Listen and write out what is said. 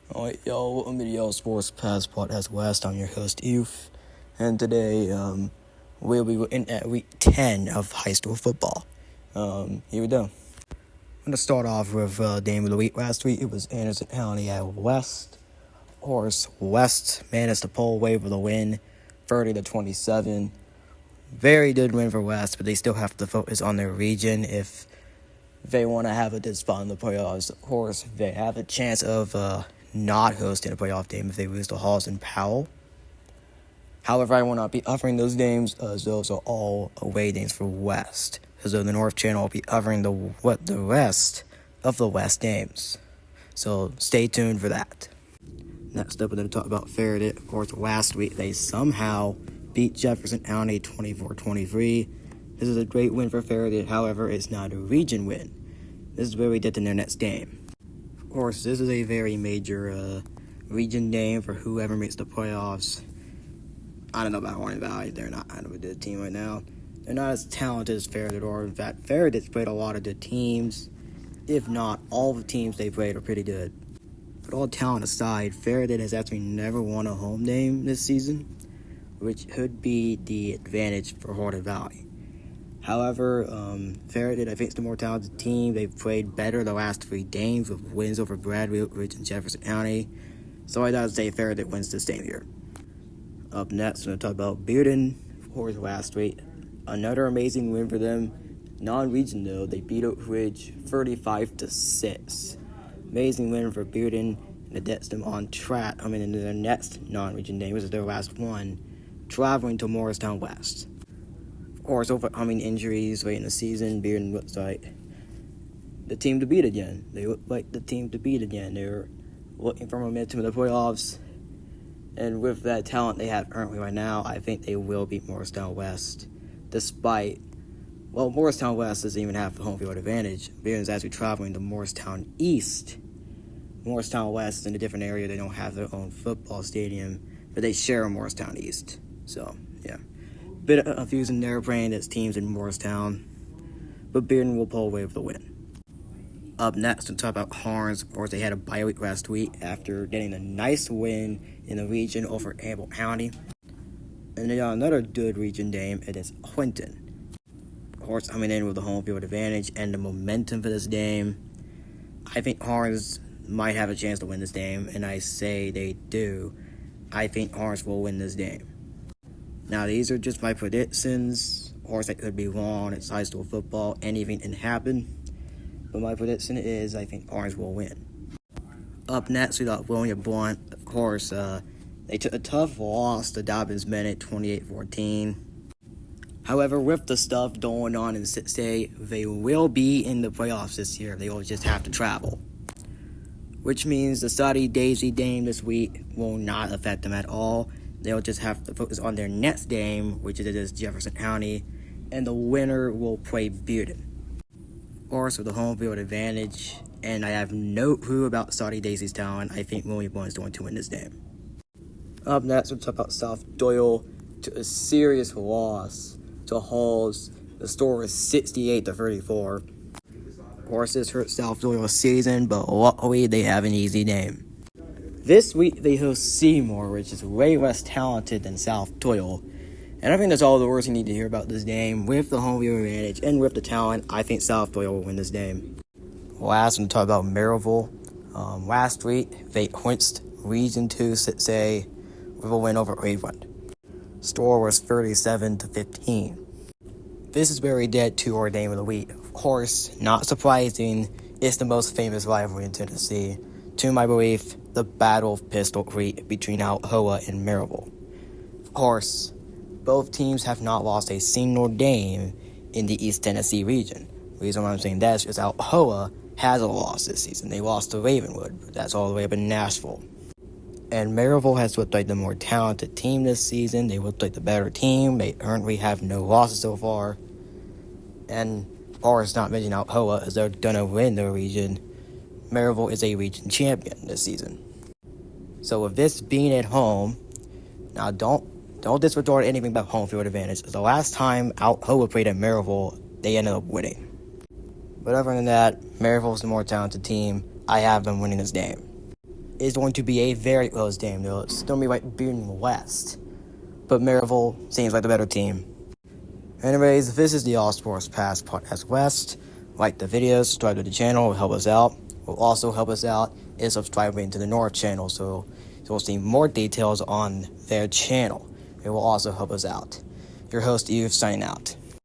Alright, yo, welcome to the Yo Sports Pass Podcast West. I'm your host, Youth, and today, we'll be in at week 10 of high school football. Here we go. I'm going to start off with game of the week. Last week, it was Anderson County at West. Of course, West managed to pull away with a win, 30-27. Very good win for West, but they still have to focus on their region if they want to have a good spot in the playoffs. Of course, they have a chance of not hosting a playoff game if they lose to Halls and Powell. However, I will not be offering those games as those are all away games for West. So the North Channel will be covering the rest of the West games. So stay tuned for that. Next up, we're going to talk about Faraday. Of course, last week they somehow beat Jefferson County 24-23. This is a great win for Faraday. However, it's not a region win. This is where we get in their next game. Of course, this is a very major region game for whoever makes the playoffs. I don't know about Hornet Valley. They're not kind of a good team right now. They're not as talented as Faraday are. In fact, Faraday's played a lot of good teams. If not, all the teams they played are pretty good. But all talent aside, Faraday has actually never won a home game this season, which could be the advantage for Hornet Valley. However, Faraday, I think, is the more talented team. They've played better the last 3 games with wins over Bradley, Ridge, and Jefferson County. So I'd say Faraday wins this game here. Up next, we're going to talk about Bearden. Of course, last week, another amazing win for them. Non-region, though, they beat Oak Ridge 35-6. Amazing win for Bearden, and it gets them on track coming into their next non-region game, which is their last one, traveling to Morristown West. Of course, overcoming injuries late in the season, Bearden looks like the team to beat again. They look like the team to beat again. They're looking for momentum in the playoffs. And with that talent they have currently right now, I think they will beat Morristown West. Despite, Morristown West doesn't even have the home field advantage. Bearden's actually traveling to Morristown East. Morristown West is in a different area. They don't have their own football stadium, but they share Morristown East. So, yeah. Bit of confusing there, playing as teams in Morristown, but Bearden will pull away with the win. Up next, we'll talk about Harns. Of course, they had a bye week last week after getting a nice win in the region over Campbell County. And they got another good region game. It is Clinton. Of course, coming in with the home field advantage and the momentum for this game. I think Harns might have a chance to win this game, and I say they do. I think Harns will win this game. Now, these are just my predictions. Of course, I could be wrong. It's high school football. Anything can happen. But my prediction is I think Orange will win. Up next, we got William Blunt. Of course, they took a tough loss to Dobbins Bennett, 28-14. However, with the stuff going on in 6A, they will be in the playoffs this year. They will just have to travel. Which means the Saudi Daisy game this week will not affect them at all. They'll just have to focus on their next game, which is Jefferson County, and the winner will play Bearden. Of course, with the home field advantage, and I have no clue about Saudi Daisy's talent. I think William Blunt is going to win this game. Up next, we'll talk about South Doyle to a serious loss to Halls. The score was 68-34. Of course, this hurt South Doyle's season, but luckily they have an easy game. This week, they host Seymour, which is way less talented than South Doyle. And I think that's all the words you need to hear about this game. With the home field advantage and with the talent, I think South Doyle will win this game. Last, I'm going to talk about Maryville. Last week, they clinched Region 2 6A with a win over Cleveland. Score was 37-15. This is where we get to our game of the week. Of course, not surprising, it's the most famous rivalry in Tennessee. To my belief, the Battle of Pistol Creek between Alcoa and Maryville. Of course, both teams have not lost a single game in the East Tennessee region. The reason why I'm saying that is because Alcoa has a loss this season. They lost to Ravenwood, but that's all the way up in Nashville. And Maryville has looked like the more talented team this season. They looked like the better team. They currently have no losses so far. And of course, not mentioning Alcoa, as they're going to win their region. Maryville is a region champion this season. So with this being at home, now don't disregard anything about home field advantage. The last time Alcoa played at Maryville, they ended up winning. But other than that, Maryville is the more talented team. I have them winning this game. is going to be a very close game, though. It's going to be right beating West. But Maryville seems like the better team. Anyways, this is the All Sports Pass Podcast West. Like the videos, subscribe to the channel, will help us out. Will also help us out is subscribing to the North channel, so you'll see more details on their channel. It will also help us out. Your host, Eve, signing out.